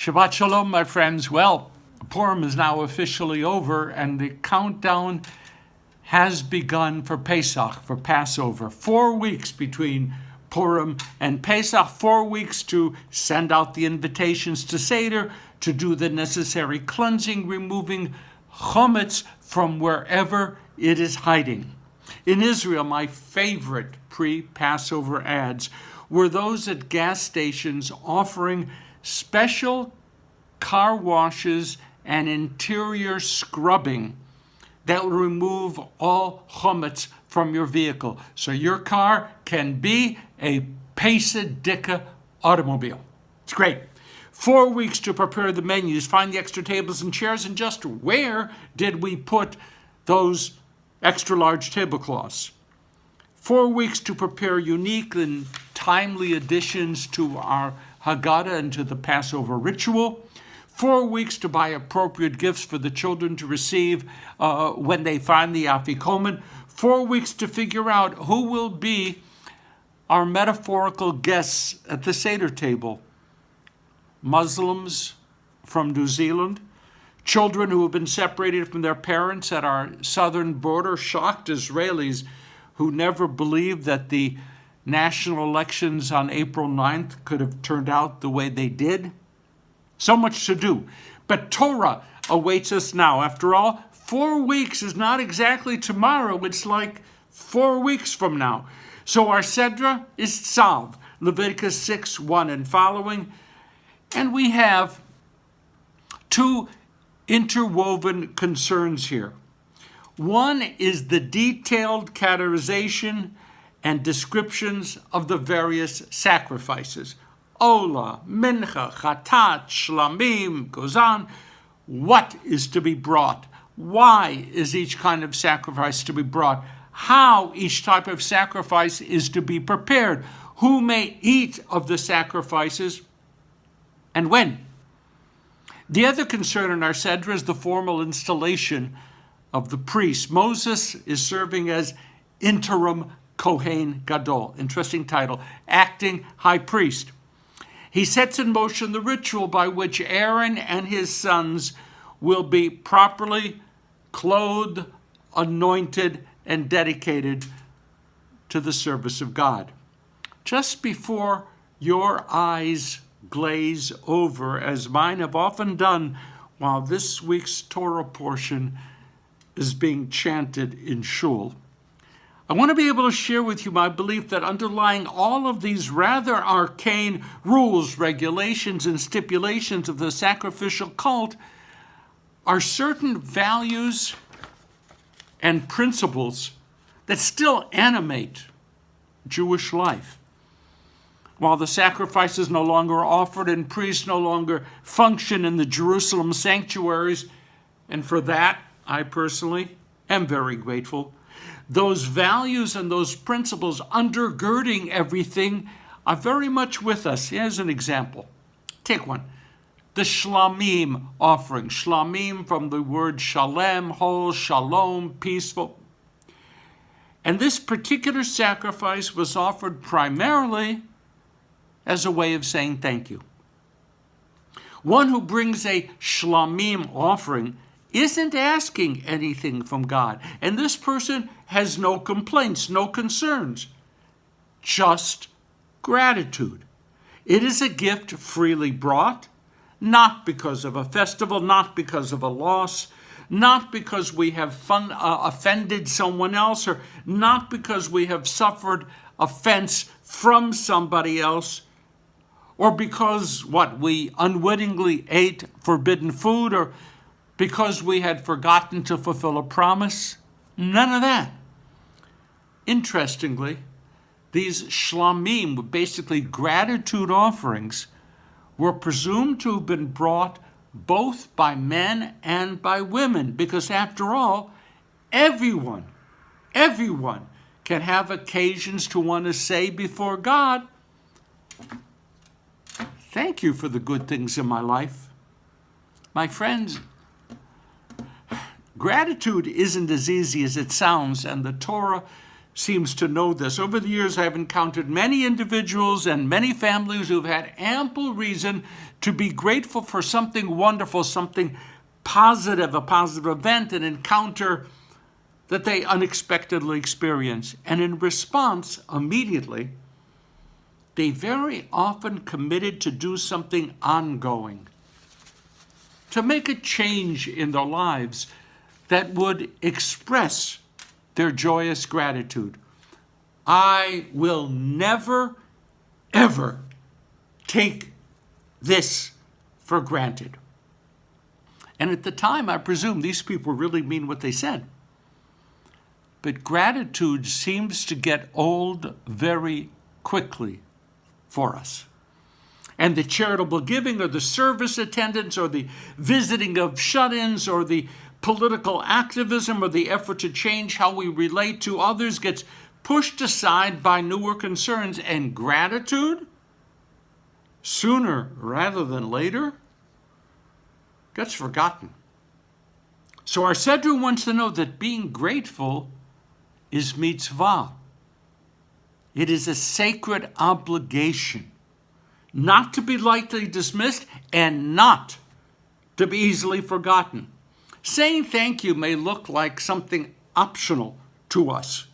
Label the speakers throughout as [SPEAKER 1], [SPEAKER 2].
[SPEAKER 1] Shabbat Shalom, my friends. Well, Purim is now officially over, and the countdown has begun for Pesach, for Passover. 4 weeks between Purim and Pesach, 4 weeks to send out the invitations to Sedra, to do the necessary cleansing, removing chametz from wherever it is hiding. In Israel, my favorite pre-Passover ads were those at gas stations offering special car washes and interior scrubbing that will remove all chametz from your vehicle, so your car can be a Pesach automobile. It's great. 4 weeks to prepare the menus, find the extra tables and chairs, and just where did we put those extra large tablecloths? 4 weeks to prepare unique and timely additions to our Haggadah and to the Passover ritual. 4 weeks to buy appropriate gifts for the children to receive when they find the Afikomen. 4 weeks to figure out who will be our metaphorical guests at the Seder table. Muslims from New Zealand, children who have been separated from their parents at our southern border, shocked Israelis who never believed that the national elections on April 9th could have turned out the way they did. So much to do. But Torah awaits us now. After all, 4 weeks is not exactly tomorrow. It's like 4 weeks from now. So our Sedra is Tzav, Leviticus 6:1 and following. And we have two interwoven concerns here. One is the detailed categorization and descriptions of the various sacrifices. Ola, Mincha, Chatat, Shlamim, goes on. What is to be brought? Why is each kind of sacrifice to be brought? How each type of sacrifice is to be prepared? Who may eat of the sacrifices and when? The other concern in our Sedra is the formal installation of the priest. Moses is serving as interim Kohen Gadol. Interesting title. Acting high priest. He sets in motion the ritual by which Aaron and his sons will be properly clothed, anointed, and dedicated to the service of God. Just before your eyes glaze over, as mine have often done while this week's Torah portion is being chanted in shul, I want to be able to share with you my belief that underlying all of these rather arcane rules, regulations, and stipulations of the sacrificial cult are certain values and principles that still animate Jewish life. While the sacrifices no longer are offered and priests no longer function in the Jerusalem sanctuaries, and for that I personally am very grateful, those values and those principles undergirding everything are very much with us. Here's an example. Take one. The Shlamim offering. Shlamim from the word shalem, whole, shalom, peaceful. And this particular sacrifice was offered primarily as a way of saying thank you. One who brings a Shlamim offering isn't asking anything from God. And this person has no complaints, no concerns, just gratitude. It is a gift freely brought, not because of a festival, not because of a loss, not because we have offended someone else, or not because we have suffered offense from somebody else, or because we unwittingly ate forbidden food, or because we had forgotten to fulfill a promise. None of that. Interestingly, these shlamim, basically gratitude offerings, were presumed to have been brought both by men and by women, because after all, everyone can have occasions to want to say before God, thank you for the good things in my life. My friends, gratitude isn't as easy as it sounds, and the Torah seems to know this. Over the years, I've encountered many individuals and many families who've had ample reason to be grateful for something wonderful, something positive, a positive event, an encounter that they unexpectedly experience. And in response, immediately, they very often committed to do something ongoing, to make a change in their lives that would express their joyous gratitude. I will never, ever take this for granted. And at the time, I presume these people really mean what they said. But gratitude seems to get old very quickly for us. And the charitable giving or the service attendance or the visiting of shut-ins or the political activism or the effort to change how we relate to others gets pushed aside by newer concerns, and gratitude, sooner rather than later, gets forgotten. So our Sedra wants to know that being grateful is mitzvah. It is a sacred obligation, not to be lightly dismissed and not to be easily forgotten. Saying thank you may look like something optional to us,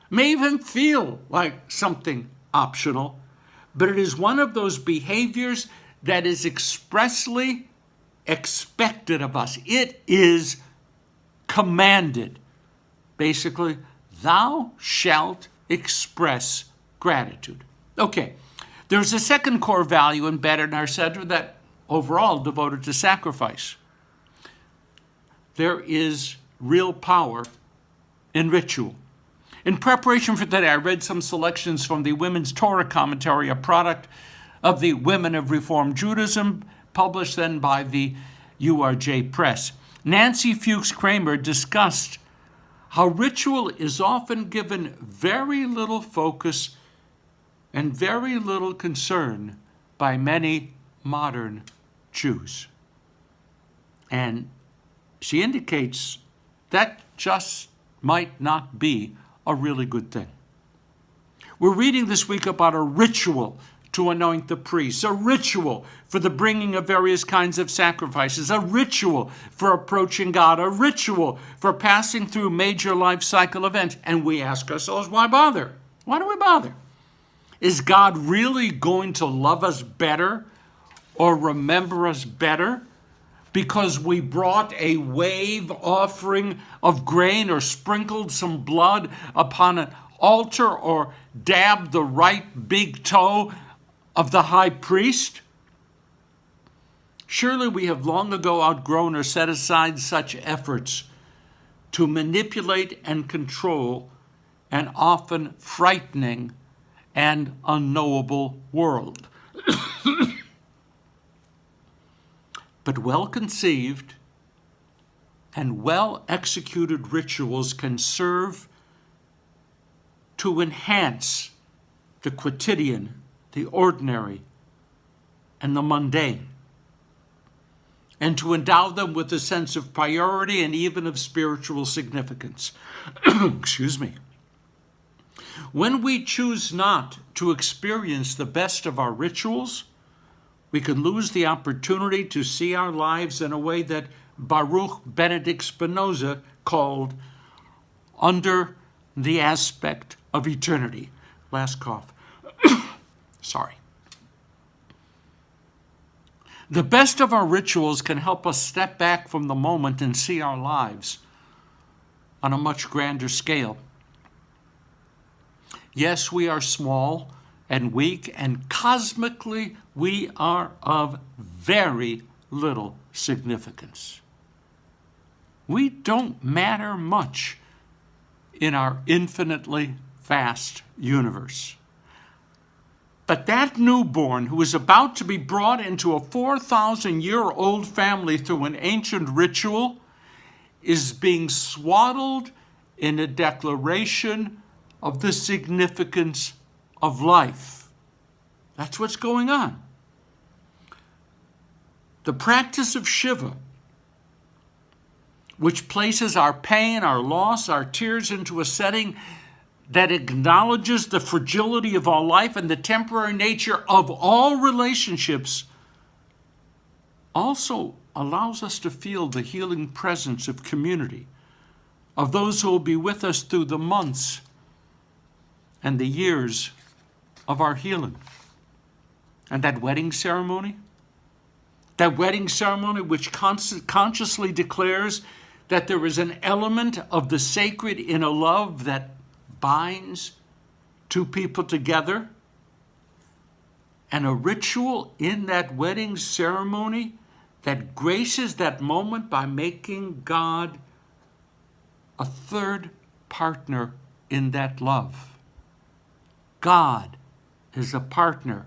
[SPEAKER 1] may even feel like something optional, but it is one of those behaviors that is expressly expected of us. It is commanded. Basically, thou shalt express gratitude. Okay, there's a second core value embedded in our Sedra that overall devoted to sacrifice. There is real power in ritual. In preparation for today, I read some selections from the Women's Torah Commentary, a product of the Women of Reformed Judaism, published then by the URJ Press. Nancy Fuchs Kramer discussed how ritual is often given very little focus and very little concern by many modern Jews. And she indicates that just might not be a really good thing. We're reading this week about a ritual to anoint the priests, a ritual for the bringing of various kinds of sacrifices, a ritual for approaching God, a ritual for passing through major life cycle events. And we ask ourselves, why bother? Why do we bother? Is God really going to love us better or remember us better because we brought a wave offering of grain or sprinkled some blood upon an altar or dabbed the right big toe of the high priest? Surely we have long ago outgrown or set aside such efforts to manipulate and control an often frightening and unknowable world. But well-conceived and well-executed rituals can serve to enhance the quotidian, the ordinary, and the mundane, and to endow them with a sense of priority and even of spiritual significance. Excuse me. When we choose not to experience the best of our rituals, we could lose the opportunity to see our lives in a way that Baruch Benedict Spinoza called under the aspect of eternity. Last cough. Sorry. The best of our rituals can help us step back from the moment and see our lives on a much grander scale. Yes, we are small and weak, and cosmically we are of very little significance. We don't matter much in our infinitely vast universe. But that newborn who is about to be brought into a 4,000-year-old family through an ancient ritual is being swaddled in a declaration of the significance of life. That's what's going on. The practice of Shiva, which places our pain, our loss, our tears into a setting that acknowledges the fragility of all life and the temporary nature of all relationships also allows us to feel the healing presence of community, of those who will be with us through the months and the years of our healing. And that wedding ceremony which consciously declares that there is an element of the sacred in a love that binds two people together, and a ritual in that wedding ceremony that graces that moment by making God a third partner in that love. God is a partner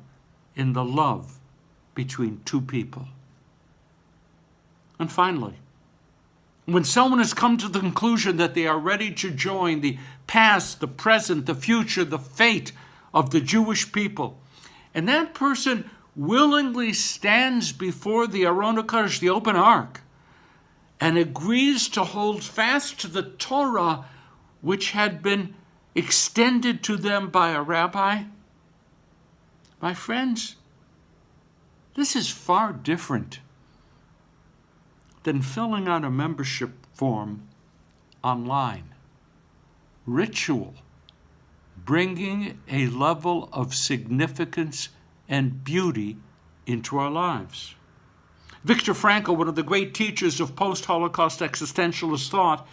[SPEAKER 1] in the love between two people. And finally, when someone has come to the conclusion that they are ready to join the past, the present, the future, the fate of the Jewish people, and that person willingly stands before the Aron HaKadosh, the open ark, and agrees to hold fast to the Torah which had been extended to them by a rabbi, my friends, this is far different than filling out a membership form online. Ritual, bringing a level of significance and beauty into our lives. Viktor Frankl, one of the great teachers of post-Holocaust existentialist thought,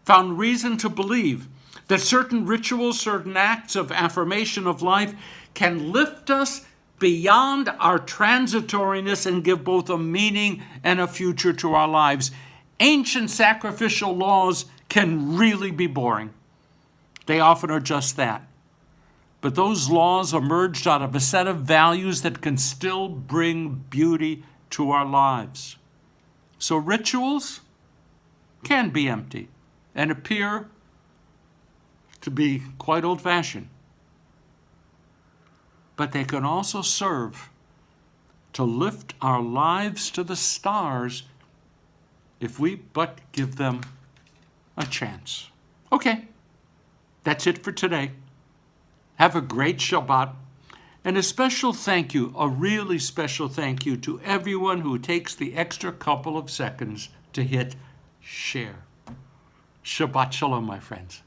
[SPEAKER 1] found reason to believe that certain rituals, certain acts of affirmation of life can lift us beyond our transitoriness and give both a meaning and a future to our lives. Ancient sacrificial laws can really be boring. They often are just that. But those laws emerged out of a set of values that can still bring beauty to our lives. So rituals can be empty and appear to be quite old-fashioned. But they can also serve to lift our lives to the stars if we but give them a chance. Okay, that's it for today. Have a great Shabbat. And a special thank you, a really special thank you to everyone who takes the extra couple of seconds to hit share. Shabbat Shalom, my friends.